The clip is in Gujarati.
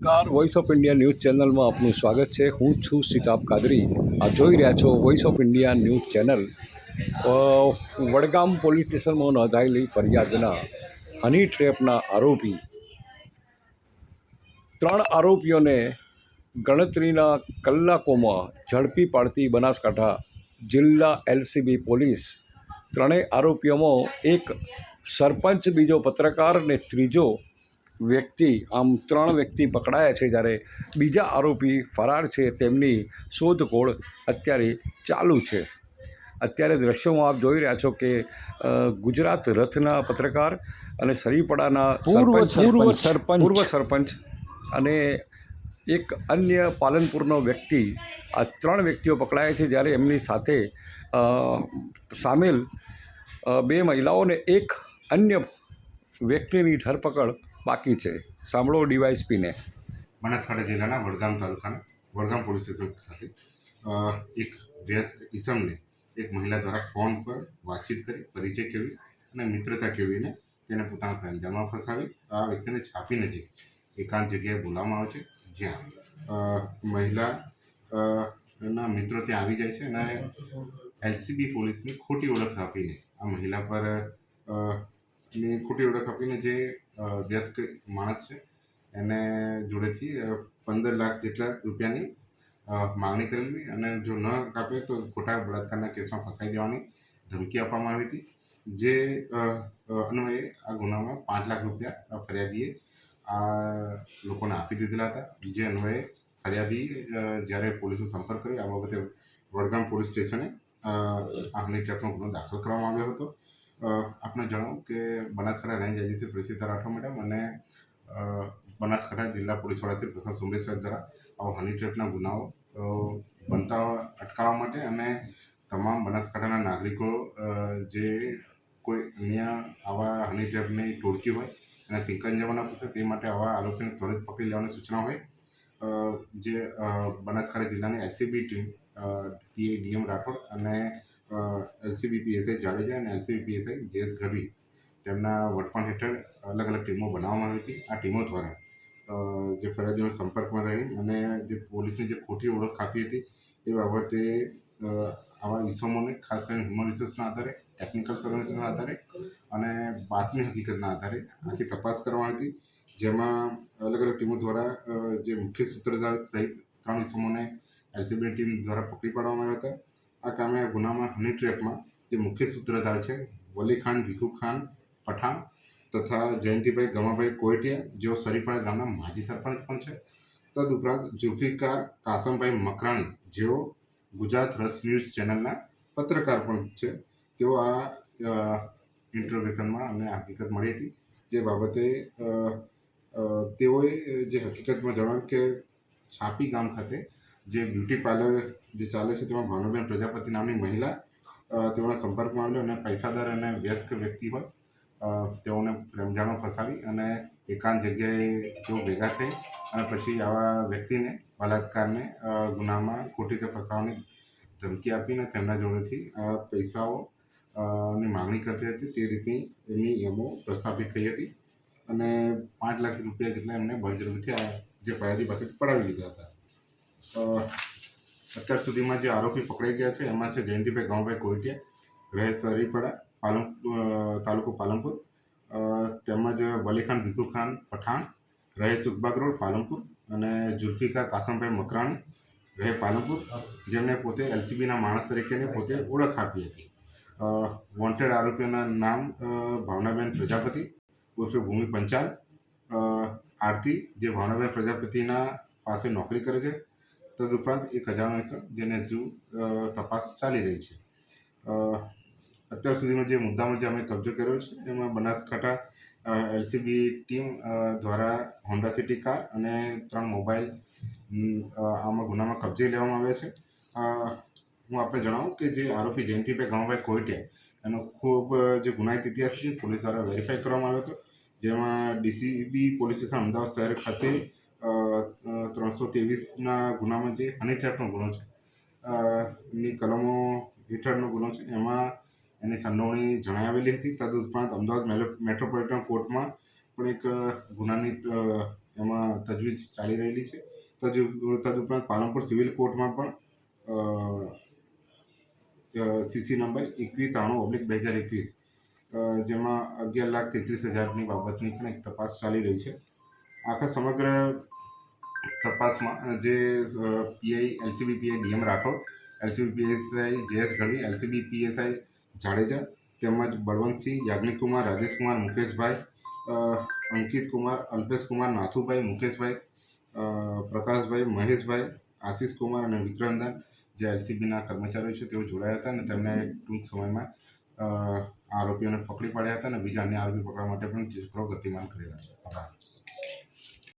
નમસ્કાર, વોઇસ ઓફ ઇન્ડિયા ન્યૂઝ ચેનલમાં આપનું સ્વાગત છે. હું છું સિતાબ કાદરી. આ જોઈ રહ્યા છો voice of India news channel. Vadgam police સ્ટેશનમાં નોંધાયેલી ફરિયાદના હની ટ્રેપના આરોપી 3 આરોપીઓને ગણતરીના કલાકોમાં ઝડપી પાડતી બનાસકાંઠા જિલ્લા એલસીબી પોલીસ. ત્રણેય આરોપીઓમાં એક સરપંચ, બીજો પત્રકાર અને ત્રીજો વ્યક્તિ, આમ 3 વ્યક્તિ પકડાયા છે, જ્યારે બીજા આરોપી ફરાર છે. તેમની શોધખોળ અત્યારે ચાલુ છે. અત્યારે દ્રશ્યોમાં આપ જોઈ રહ્યા છો કે ગુજરાત રથના પત્રકાર અને સરીપડાના પૂર્વ સરપંચ અને એક અન્ય પાલનપુરનો વ્યક્તિ, આ 3 વ્યક્તિઓ પકડાયા છે, જ્યારે એમની સાથે સામેલ 2 મહિલાઓને એક અન્ય વ્યક્તિની ધરપકડ બાકી છે. સાંભળો ડીવાયએસપીને. બનાસકાંઠા જિલ્લાના વડગામ તાલુકાના વડગામ પોલીસ સ્ટેશન ખાતે એક વયસ્ક ઈસમને એક મહિલા દ્વારા ફોન પર વાતચીત કરી, પરિચય કેળવી અને મિત્રતા કેળવીને તેને પોતાના પ્રેમજાળમાં ફસાવી આ વ્યક્તિને છાપી નજીક એકાંત જગ્યાએ બોલાવવામાં આવે છે, જ્યાં મહિલા ના મિત્રો ત્યાં આવી જાય છે અને એલસીબી પોલીસની ખોટી ઓળખ આપીને આ મહિલા પર ખોટી ઓળખ આપીને જે વયસ્ક માણસ છે એને જોડેથી 15 લાખ જેટલા રૂપિયાની માગણી કરેલી અને જો ન કાપે તો ખોટા બળાત્કારના કેસમાં ફસાઈ દેવાની ધમકી આપવામાં આવી હતી. જે અન્વયે આ ગુનામાં 5 લાખ રૂપિયા ફરિયાદીએ આ લોકોને આપી દીધેલા હતા. જે અન્વયે ફરિયાદી જ્યારે પોલીસનો સંપર્ક કર્યો, આ બાબતે વડગામ પોલીસ સ્ટેશને આ હની ટ્રેપનો ગુનો દાખલ કરવામાં આવ્યો હતો. આપને જણાવું કે બનાસકાંઠા રેન્જ એજીસી પ્રસિદ્ધ રાઠોડ મેડમ અને બનાસકાંઠા જિલ્લા પોલીસ વડા શ્રી પ્રશાંત સુમરેશ સાહેબ દ્વારા આવા હની ટ્રેપના ગુનાઓ બનતા અટકાવવા માટે અને તમામ બનાસકાંઠાના નાગરિકો જે કોઈ અન્ય આવા હની ટ્રેપની ટોળકી હોય અને સિંકંજામાં ન ફસે તે માટે આવા આરોપીને ત્વરિત પકડી લેવાની સૂચના હોય. જે બનાસકાંઠા જિલ્લાની LCB team TI DM Rathod અને એલસીબી પીએસઆઈ જાડેજા અને એલસીબી પીએસઆઈ જેએસ ગઢવી તેમના વડપણ હેઠળ અલગ અલગ ટીમો બનાવવામાં આવી હતી. આ ટીમો દ્વારા જે ફરિયાદીઓના સંપર્કમાં રહી અને જે પોલીસની જે ખોટી ઓળખ આપી હતી એ બાબતે આવા ઈસમોને ખાસ કરીને હ્યુમન રિસોર્સના આધારે, ટેકનિકલ સર્વેલન્સના આધારે અને બાતમી હકીકતના આધારે આખી તપાસ કરવામાં હતી. જેમાં અલગ અલગ ટીમો દ્વારા જે મુખ્ય સૂત્રધાર સહિત 3 ઈસમોને એલસીબી ટીમ દ્વારા પકડી પાડવામાં આવ્યા હતા. આ કામે આ ગુનામાં હની ટ્રેપમાં જે મુખ્ય સૂત્રધાર છે વલી ખાન ભીખુ ખાન પઠાણ તથા જયંતિભાઈ ગમાભાઈ કોયટિયા, જેઓ સરીપડા ગામના માજી સરપંચ પણ છે. તદુપરાંત જુલ્ફિકાર કાસમભાઈ મકરાણી, જેઓ ગુજરાત રથ ન્યૂઝ ચેનલના પત્રકાર પણ છે. તેઓ આ ઇન્ટ્રોગેશનમાં અમને હકીકત મળી હતી, જે બાબતે તેઓએ જે હકીકતમાં જણાવ્યું કે છાપી ગામ ખાતે જે બ્યુટી પાર્લર જે ચાલે છે તેમાં ભાનુબેન પ્રજાપતિ નામની મહિલા તેઓના સંપર્કમાં આવેલો અને પૈસાદાર અને વ્યસ્ત વ્યક્તિ હોય તેઓને પ્રેમજાળમાં ફસાવી અને એકાંત જગ્યાએ તેઓ ભેગા થઈ અને પછી આવા વ્યક્તિને બલાત્કારને ગુનામાં ખોટી રીતે ફસાવવાની ધમકી આપીને તેમના જોડેથી પૈસાઓ ની માગણી કરતી હતી. તે રીતની એમની એમો પ્રસ્થાપિત થઈ હતી અને 5 લાખ રૂપિયા જેટલા એમને બળજબરીથી આ જે ફરિયાદી પાસેથી પડાવી લીધા હતા. અત્યાર સુધીમાં જે આરોપી પકડાઈ ગયા છે એમાં છે જયંતિભાઈ ગમાભાઈ કોયટિયા, રહે સરીપડા, તાલુકો પાલનપુર, તેમજ વલીખાન ભીખુખાન પઠાણ, રહે સુખબાગ રોડ, પાલનપુર, અને જુલ્ફિકાર કાસમભાઈ મકરાણી, રહે પાલનપુર, જેમને પોતે એલસીબીના માણસ તરીકેની પોતે ઓળખ આપી હતી. વોન્ટેડ આરોપીઓના નામ ભાવનાબેન પ્રજાપતિ ઉર્ફે ભૂમિ પંચાલ, આરતી, જે ભાવનાબેન પ્રજાપતિના પાસે નોકરી કરે છે. તદુપરાંત એક અજાણ્યો ઇસમ જેને હજુ તપાસ ચાલી રહી છે. અત્યાર સુધીમાં જે મુદ્દામાં જે અમે કબજો કર્યો છે એમાં બનાસકાંઠા એલસીબી ટીમ દ્વારા હોન્ડા સિટી કાર અને 3 મોબાઈલ આમાં ગુનામાં કબજે લેવામાં આવ્યા છે. હું આપને જણાવું કે જે આરોપી જયંતિભાઈ ગમાભાઈ કોયટિયા એનો ખૂબ જે ગુનાહિત ઇતિહાસ છે પોલીસ દ્વારા વેરીફાઈ કરવામાં આવ્યો હતો. જેમાં ડીસીબી પોલીસ સ્ટેશન અમદાવાદ શહેર ખાતે 323ના ગુનામાં જે હની ટ્રેપનો ગુનો છે ની કલમો હેઠળનો ગુનો છે એમાં એની સંડોવણી જણાવેલી હતી. તદુપરાંત અમદાવાદ મેટ્રોપોલિટન કોર્ટમાં પણ એક ગુનાની એમાં તજવીજ ચાલી રહેલી છે. તદુપરાંત પાલનપુર સિવિલ કોર્ટમાં પણ સીસી નંબર 2193/2021 જેમાં 11,33,000ની બાબતની પણ એક તપાસ ચાલી રહી છે. આખા સમગ્ર તપાસમાં જે PI LCB PI DM Rathod, LCB PSI JS Gadhvi, LCB PSI Jadeja તેમજ બળવંતસિંહ, યાજ્ઞિકકુમાર, રાજેશકુમાર, મુકેશભાઈ, અંકિતકુમાર, અલ્પેશકુમાર, નાથુભાઈ, મુકેશભાઈ, પ્રકાશભાઈ, મહેશભાઈ, આશિષકુમાર અને વિક્રમદાન જે એલસીબીના કર્મચારીઓ છે તેઓ જોડાયા હતા અને તેમને ટૂંક સમયમાં આરોપીઓને પકડી પાડ્યા હતા અને બીજા અન્ય આરોપી પકડવા માટે પણ ચક્રો ગતિમાન કરેલા છે. આભાર.